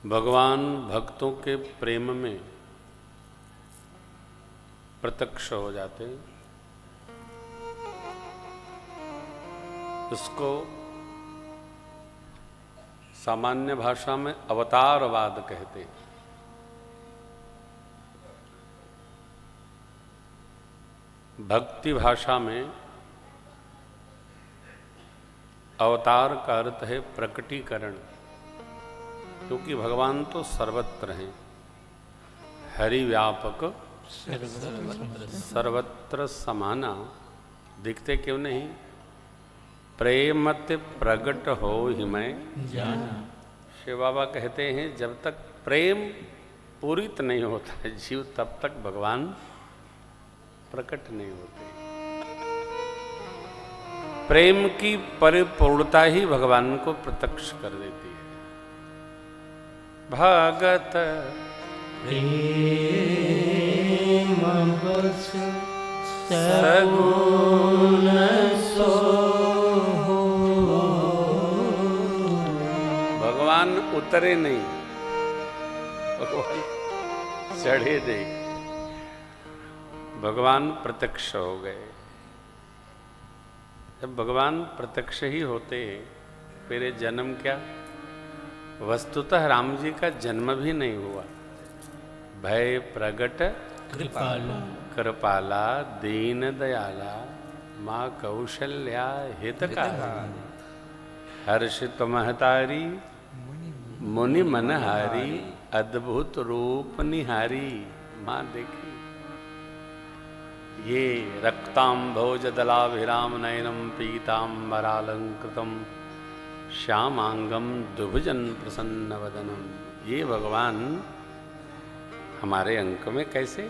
भगवान भक्तों के प्रेम में प्रत्यक्ष हो जाते हैं। इसको सामान्य भाषा में अवतारवाद कहते हैं। भक्ति भाषा में अवतार का अर्थ है प्रकटीकरण, क्योंकि भगवान तो सर्वत्र हैं। हरि व्यापक सर्वत्र समाना, दिखते क्यों नहीं? प्रेमत प्रगट हो ही मैं जाना। शिव बाबा कहते हैं जब तक प्रेम पूरित नहीं होता है जीव, तब तक भगवान प्रकट नहीं होते। प्रेम की परिपूर्णता ही भगवान को प्रत्यक्ष कर देती है। भगत प्रेम बस सगुण सोहो। भगवान उतरे नहीं, भगवान चढ़े नहीं, भगवान प्रत्यक्ष हो गए। जब भगवान प्रत्यक्ष ही होते फिर ये जन्म क्या? वस्तुतः राम जी का जन्म भी नहीं हुआ। भय प्रगट कृपाला कृपाला दीन दयाला माँ कौशल्या हितकारा, हर्षित महतारी मुनि मनहारी अद्भुत रूप निहारी। माँ देखी ये रक्तांभोज दलाभिराम नयनम पीतांबरालंकृतम श्यामांगम दुभुजन प्रसन्न वदनम। ये भगवान हमारे अंक में कैसे?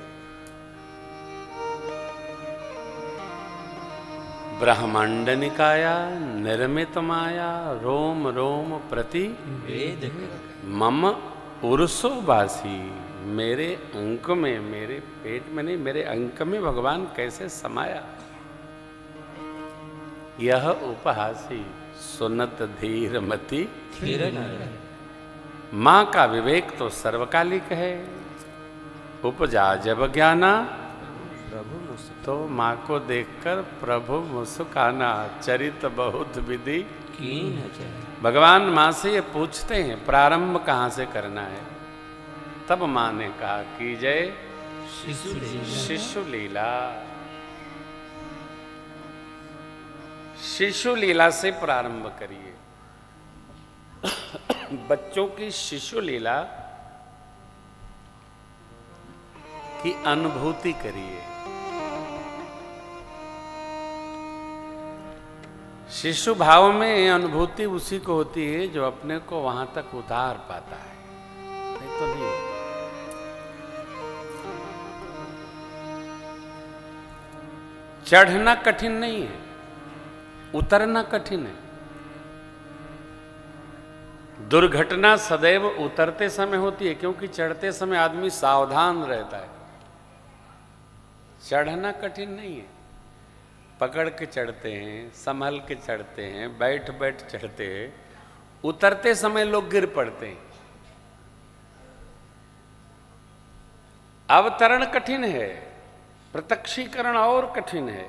ब्रह्मांड निकाया निर्मित माया रोम रोम प्रति वेद मम उर्सो बासी। मेरे अंक में, मेरे पेट में नहीं, मेरे अंक में भगवान कैसे समाया? यह उपहासी सुनत धीर मति फिर माँ का विवेक तो सर्वकालिक है। उपजा जब ज्ञाना तो माँ को देखकर प्रभु मुस्काना। चरित बहुत विधि कीन भगवान माँ से ये पूछते हैं प्रारंभ कहाँ से करना है। तब माँ ने कहा कि जय शिशु लीला। शिशु लीला से प्रारंभ करिए। बच्चों की शिशु लीला की अनुभूति करिए। शिशु भाव में अनुभूति उसी को होती है जो अपने को वहां तक उतार पाता है, नहीं तो नहीं होता। चढ़ना कठिन नहीं है, उतरना कठिन है। दुर्घटना सदैव उतरते समय होती है, क्योंकि चढ़ते समय आदमी सावधान रहता है। चढ़ना कठिन नहीं है, पकड़ के चढ़ते हैं, संभल के चढ़ते हैं, बैठ बैठ चढ़ते हैं। उतरते समय लोग गिर पड़ते हैं। अवतरण कठिन है, प्रत्यक्षीकरण और कठिन है।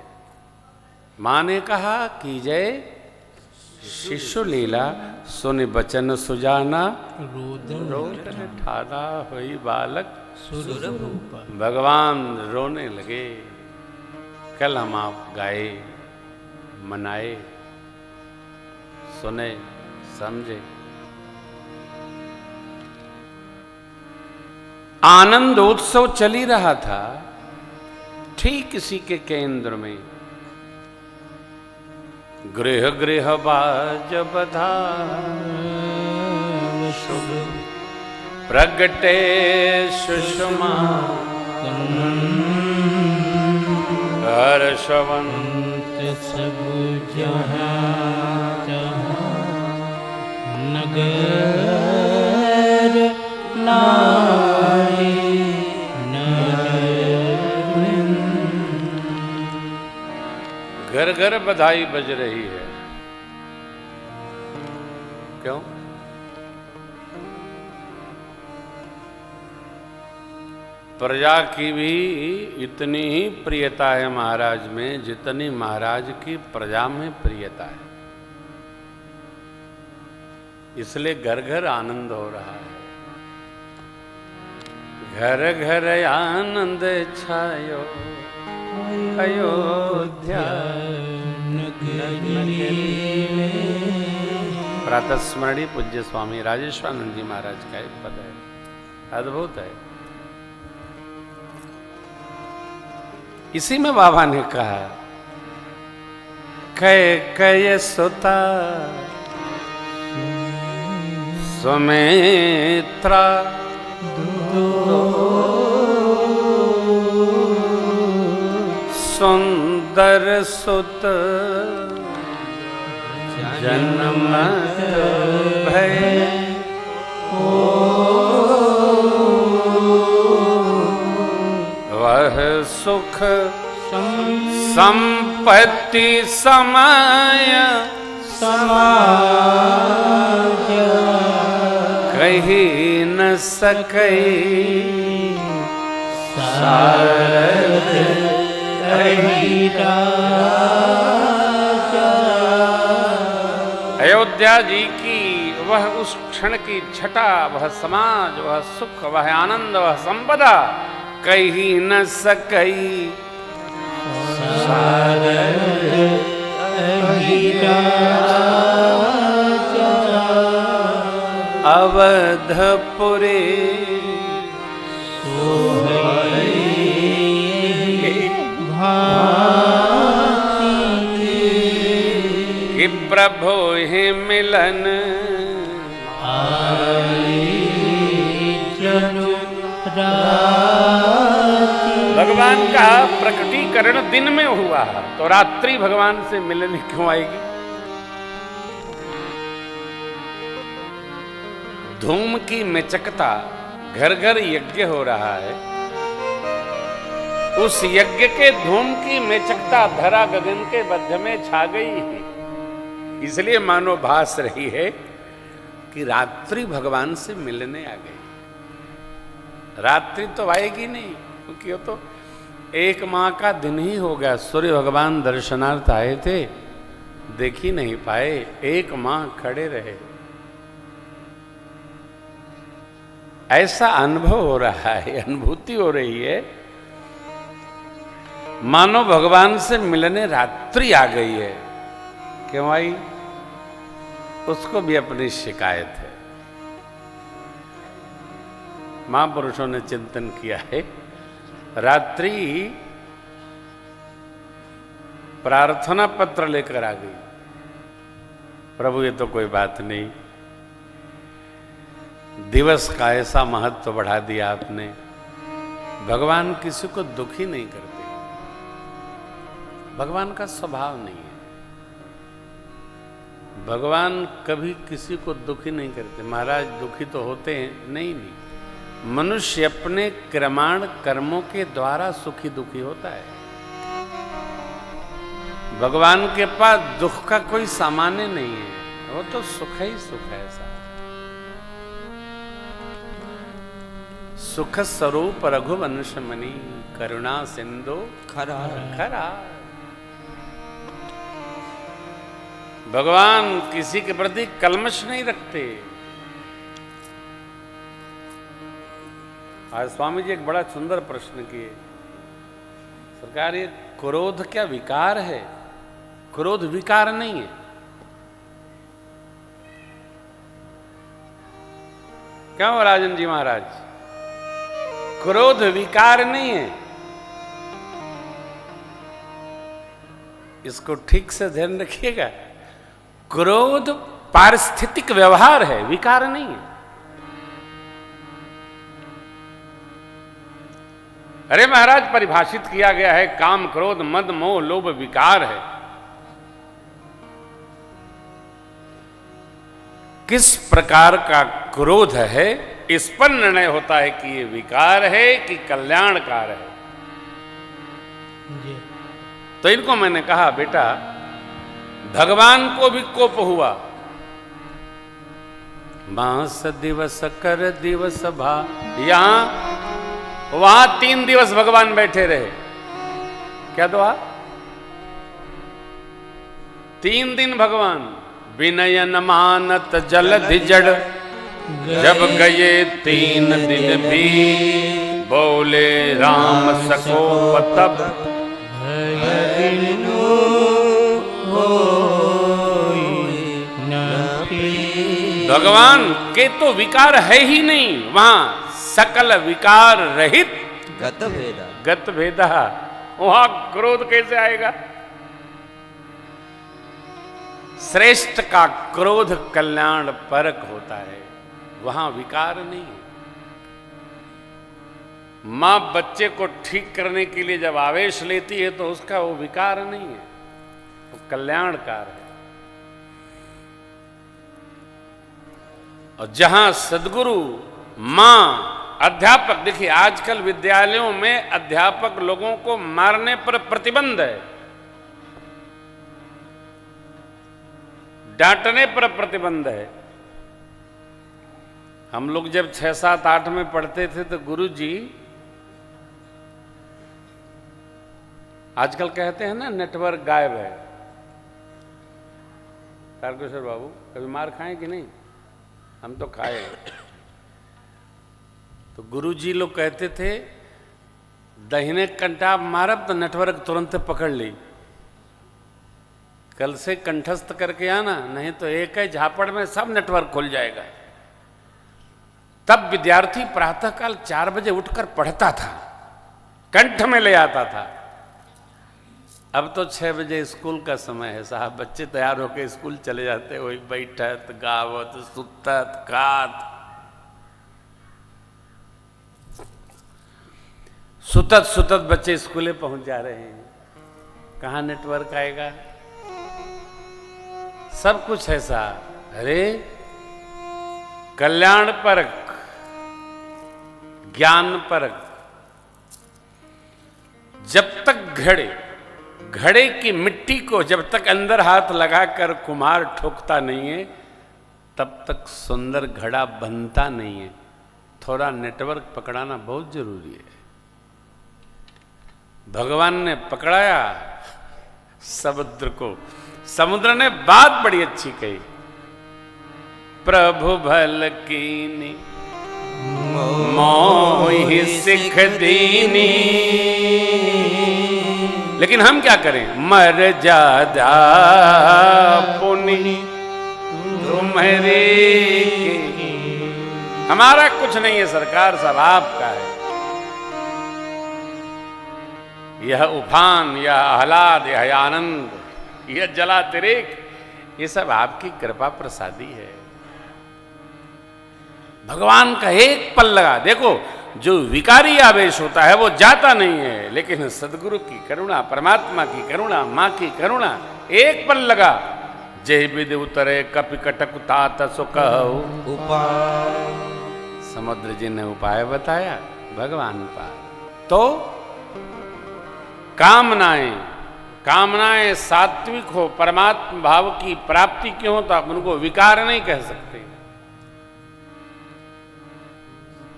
माँ ने कहा कि जय शिशु लीला सुन बचन सुजाना रोदन ठाना हुई बालक सुरभूपा। भगवान रोने लगे। कल हम आप गाए, मनाए, सुने, समझे। आनंद उत्सव चल ही रहा था। ठीक इसी के केंद्र में गृह गृह बाज बधा शुभ प्रगटे सुषमा हर्षवंत सब जहाँ नगर नारी घर घर बधाई बज रही है। क्यों? प्रजा की भी इतनी ही प्रियता है महाराज में जितनी महाराज की प्रजा में प्रियता है। इसलिए घर घर आनंद हो रहा है। घर घर आनंद छायो अयोध्या प्रातः स्मरणीय पूज्य स्वामी राजेश्वरानंद जी महाराज का एक पद है, अद्भुत है। इसी में बाबा ने कहा कय सुता सुमित्रा सुंदर सुत जन्मत भय वह सुख संपत्ति समय कही न सकई सारद अयोध्या जी की वह उस क्षण की छटा, वह समाज, वह सुख, वह आनंद, वह संपदा कही न सकई अवधपुरे कि प्रभु ही मिलन भगवान का प्रकटीकरण दिन में हुआ तो रात्रि भगवान से मिलने क्यों आएगी? धूम की मेचकता, घर घर यज्ञ हो रहा है, उस यज्ञ के धूम की मेचकता धरा गगन के मध्य में छा गई है। इसलिए मानो भास रही है कि रात्रि भगवान से मिलने आ गई। रात्रि तो आएगी नहीं, क्योंकि वो तो एक माह का दिन ही हो गया। सूर्य भगवान दर्शनार्थ आए थे, देख ही नहीं पाए, एक माह खड़े रहे। ऐसा अनुभव हो रहा है, अनुभूति हो रही है, मानो भगवान से मिलने रात्रि आ गई है। क्यों आई? उसको भी अपनी शिकायत है। महापुरुषों ने चिंतन किया है, रात्रि प्रार्थना पत्र लेकर आ गई। प्रभु ये तो कोई बात नहीं, दिवस का ऐसा महत्व बढ़ा दिया आपने। भगवान किसी को दुखी नहीं करते, भगवान का स्वभाव नहीं है। भगवान कभी किसी को दुखी नहीं करते। महाराज दुखी तो होते हैं, नहीं, मनुष्य अपने क्रमाण कर्मों के द्वारा सुखी दुखी होता है। भगवान के पास दुख का कोई सामान्य नहीं है, वो तो सुख ही सुख है। ऐसा सुख स्वरूप रघुवंश मणि करुणा सिंधु खरा खरा। भगवान किसी के प्रति कलमश नहीं रखते। आज स्वामी जी एक बड़ा सुंदर प्रश्न किए, सरकार ये क्रोध क्या विकार है? क्रोध विकार नहीं है। क्या हो राजन जी महाराज? क्रोध विकार नहीं है। इसको ठीक से ध्यान रखिएगा। क्रोध पारिस्थितिक व्यवहार है, विकार नहीं है। अरे महाराज परिभाषित किया गया है, काम क्रोध मद मोह लोभ विकार है। किस प्रकार का क्रोध है, इस पर निर्णय होता है कि ये विकार है कि कल्याणकार है। तो इनको मैंने कहा, बेटा भगवान को भी कोप हुआ। मास दिवस कर दिवस भा, यहां वहां 3 दिवस भगवान बैठे रहे। क्या दुआ? 3 दिन भगवान विनयन मानत जलधि जड़, जब गए 3 दिन भी बोले राम सको तब, भगवान के तो विकार है ही नहीं, वहां सकल विकार रहित गत भेदा, वहां क्रोध कैसे आएगा? श्रेष्ठ का क्रोध कल्याण परक होता है, वहां विकार नहीं है। मां बच्चे को ठीक करने के लिए जब आवेश लेती है तो उसका वो विकार नहीं है, वो कल्याणकार है। और जहां सद्गुरु, मां, अध्यापक, देखिए आजकल विद्यालयों में अध्यापक लोगों को मारने पर प्रतिबंध है, डांटने पर प्रतिबंध है। हम लोग जब 6, 7, 8 में पढ़ते थे तो गुरुजी आजकल कहते हैं ना नेटवर्क गायब है। तारकेश्वर बाबू कभी मार खाए कि नहीं? हम तो खाए। तो गुरुजी लोग कहते थे दाहिने कंटा मारब तो नेटवर्क तुरंत पकड़ ली, कल से कंठस्थ करके आना, नहीं तो एक ही झापड़ में सब नेटवर्क खुल जाएगा। तब विद्यार्थी प्रातःकाल 4 बजे उठकर पढ़ता था, कंठ में ले आता था। अब तो 6 बजे स्कूल का समय है साहब, बच्चे तैयार होकर स्कूल चले जाते, वही बैठत गावत सुतत खात, सुतत सुतत बच्चे स्कूले पहुंच जा रहे हैं। कहां नेटवर्क आएगा? सब कुछ ऐसा। अरे कल्याण परक, ज्ञान परक, जब तक घड़े की मिट्टी को जब तक अंदर हाथ लगाकर कुम्हार ठोकता नहीं है तब तक सुंदर घड़ा बनता नहीं है। थोड़ा नेटवर्क पकड़ाना बहुत जरूरी है। भगवान ने पकड़ाया समुद्र को, समुद्र ने बात बड़ी अच्छी कही, प्रभु भल कीनी मोहि सिख दीनी। लेकिन हम क्या करें? मर जादा पुनि तुम्हारे, हमारा कुछ नहीं है सरकार, सब आपका है। यह उफान, यह आह्लाद, यह आनंद, यह जलातिरेक, ये सब आपकी कृपा प्रसादी है। भगवान का एक पल लगा, देखो जो विकारी आवेश होता है वो जाता नहीं है, लेकिन सदगुरु की करुणा, परमात्मा की करुणा, मां की करुणा, एक पल लगा। जय विद उतरे कपि कटक तात सुख उपाय, समुद्र जी ने उपाय बताया, भगवान पार। तो कामनाएं सात्विक हो, परमात्मा भाव की प्राप्ति क्यों हो, तो आप उनको विकार नहीं कह सकते।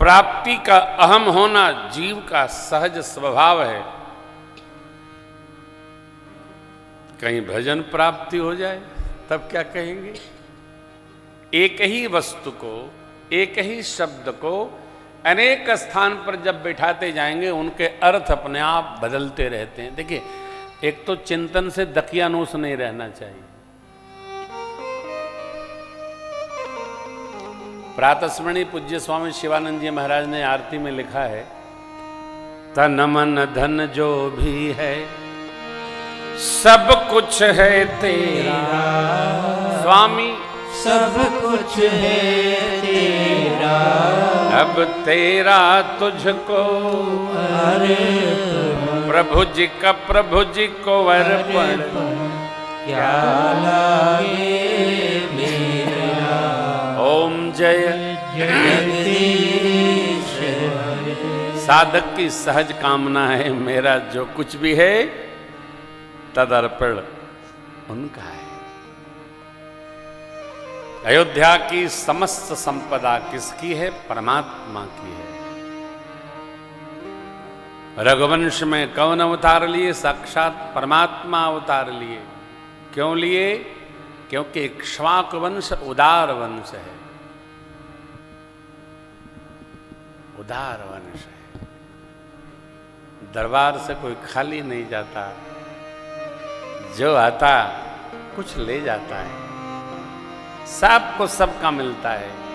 प्राप्ति का अहम होना जीव का सहज स्वभाव है। कहीं भजन प्राप्ति हो जाए तब क्या कहेंगे? एक ही वस्तु को, एक ही शब्द को अनेक स्थान पर जब बैठाते जाएंगे उनके अर्थ अपने आप बदलते रहते हैं। देखिए, एक तो चिंतन से दकियानूस नहीं रहना चाहिए। प्रातस्मरणीय पूज्य स्वामी शिवानंद जी महाराज ने आरती में लिखा है, तन मन धन जो भी है सब कुछ है तेरा, स्वामी सब कुछ है तेरा, अब तेरा तुझको प्रभु जी को अर्पण, क्या लागे मेरा। ओम जय जगदीश, साधक की सहज कामना है, मेरा जो कुछ भी है तदर्पण उनका है। अयोध्या की समस्त संपदा किसकी है? परमात्मा की है। रघुवंश में कौन अवतार लिए? साक्षात परमात्मा अवतार लिए। क्यों लिए? क्योंकि इक्ष्वाक वंश उदार वंश है, उदार वंश है। दरबार से कोई खाली नहीं जाता, जो आता कुछ ले जाता है, सबको सबका मिलता है।